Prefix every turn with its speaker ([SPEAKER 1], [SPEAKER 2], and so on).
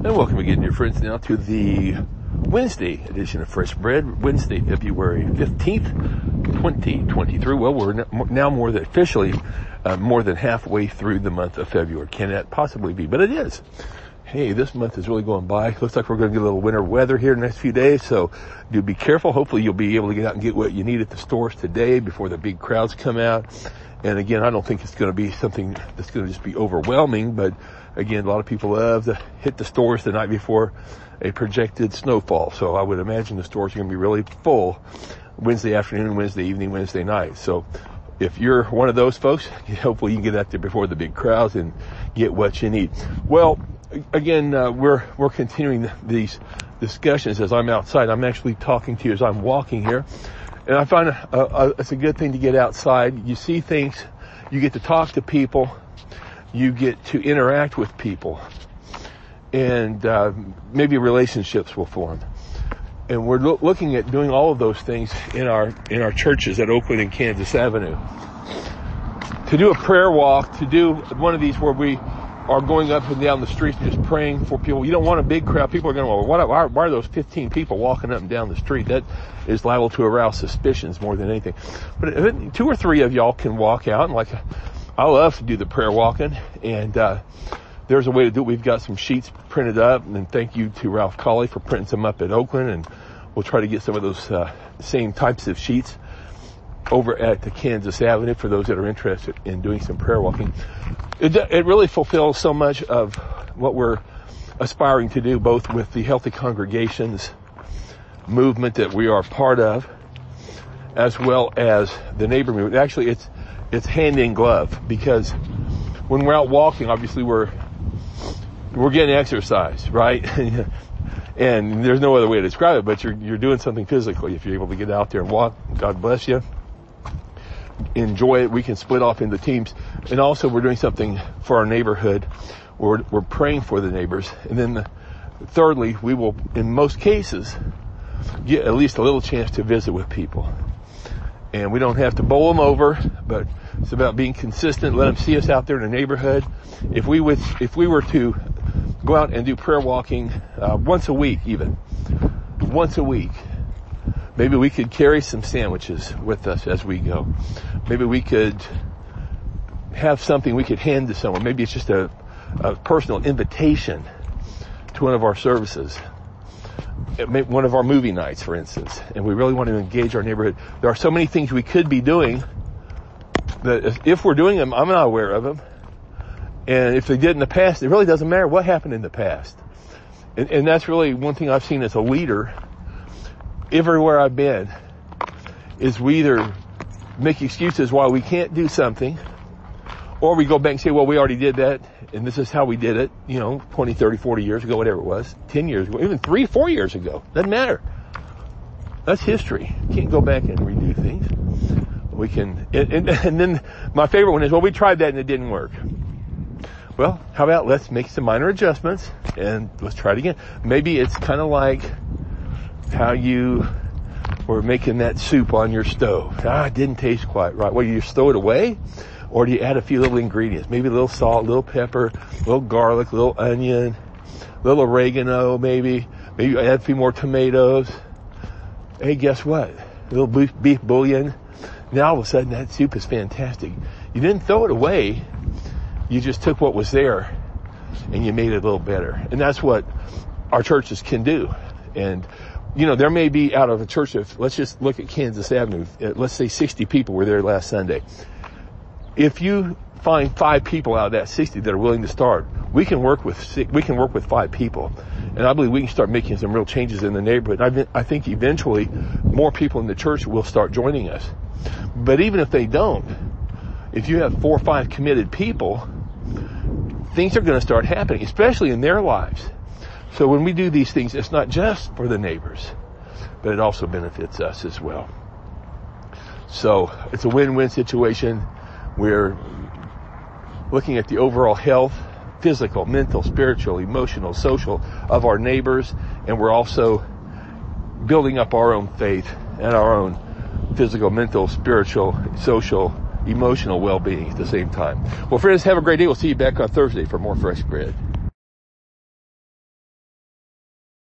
[SPEAKER 1] And welcome again, dear friends, now to the Wednesday edition of Fresh Bread, Wednesday, February 15th, 2023. Well, we're now more than halfway through the month of February. Can that possibly be? But it is. Hey, this month is really going by. Looks like we're going to get a little winter weather here in the next few days, so do be careful. Hopefully you'll be able to get out and get what you need at the stores today before the big crowds come out. And again, I don't think it's going to be something that's going to just be overwhelming, but again, a lot of people love to hit the stores the night before a projected snowfall. So I would imagine the stores are going to be really full Wednesday afternoon, Wednesday evening, Wednesday night. So if you're one of those folks, hopefully you can get out there before the big crowds and get what you need. Well, again, we're continuing these discussions as I'm outside. I'm actually talking to you as I'm walking here. And I find it's a good thing to get outside. You see things, you get to talk to people, you get to interact with people, and maybe relationships will form. And we're looking at doing all of those things in our churches at Oakland and Kansas Avenue. To do a prayer walk, to do one of these where we are going up and down the streets just praying for people. You don't want a big crowd. People are going, well, why are those 15 people walking up and down the street? That is liable to arouse suspicions more than anything. But if 2 or 3 of y'all can walk out, and I love to do the prayer walking, and there's a way to do it. We've got some sheets printed up, and thank you to Ralph Colley for printing some up at Oakland, and we'll try to get some of those same types of sheets over at the Kansas Avenue for those that are interested in doing some prayer walking. It really fulfills so much of what we're aspiring to do, both with the Healthy Congregations movement that we are part of, as well as the neighbor movement. Actually, it's hand in glove, because when we're out walking, obviously we're getting exercise, right? And there's no other way to describe it, but you're doing something physically if you're able to get out there and walk. God bless you. Enjoy it. We can split off into teams. And also we're doing something for our neighborhood. We're praying for the neighbors. And then thirdly, we will, in most cases, get at least a little chance to visit with people. And we don't have to bowl them over, but it's about being consistent. Let them see us out there in the neighborhood. If we were to go out and do prayer walking once a week, maybe we could carry some sandwiches with us as we go. Maybe we could have something we could hand to someone. Maybe it's just a personal invitation to one of our services. One of our movie nights, for instance. And we really want to engage our neighborhood. There are so many things we could be doing that if we're doing them, I'm not aware of them. And if they did in the past, it really doesn't matter what happened in the past. And that's really one thing I've seen as a leader everywhere I've been, is we either make excuses why we can't do something, or we go back and say, well, we already did that, and this is how we did it, 20, 30, 40 years ago, whatever it was, 10 years ago, even 3, 4 years ago. Doesn't matter. That's history. You can't go back and redo things. We can, and then my favorite one is, well, we tried that and it didn't work. Well, how about let's make some minor adjustments and let's try it again. Maybe it's kind of like how you were making that soup on your stove. It didn't taste quite right. Well, you just throw it away, or do you add a few little ingredients? Maybe a little salt, a little pepper, a little garlic, a little onion, a little oregano, maybe you add a few more tomatoes. Hey, guess what? A little beef bouillon. Now all of a sudden that soup is fantastic. You didn't throw it away. You just took what was there and you made it a little better. And that's what our churches can do. And there may be out of a church of, let's just look at Kansas Avenue. Let's say 60 people were there last Sunday. If you find 5 people out of that 60 that are willing to start, we can work with 5 people. And I believe we can start making some real changes in the neighborhood. I think eventually more people in the church will start joining us. But even if they don't, if you have 4 or 5 committed people, things are going to start happening, especially in their lives. So when we do these things, it's not just for the neighbors, but it also benefits us as well. So it's a win-win situation. We're looking at the overall health, physical, mental, spiritual, emotional, social of our neighbors, and we're also building up our own faith and our own physical, mental, spiritual, social, emotional well-being at the same time. Well, friends, have a great day. We'll see you back on Thursday for more Fresh Bread.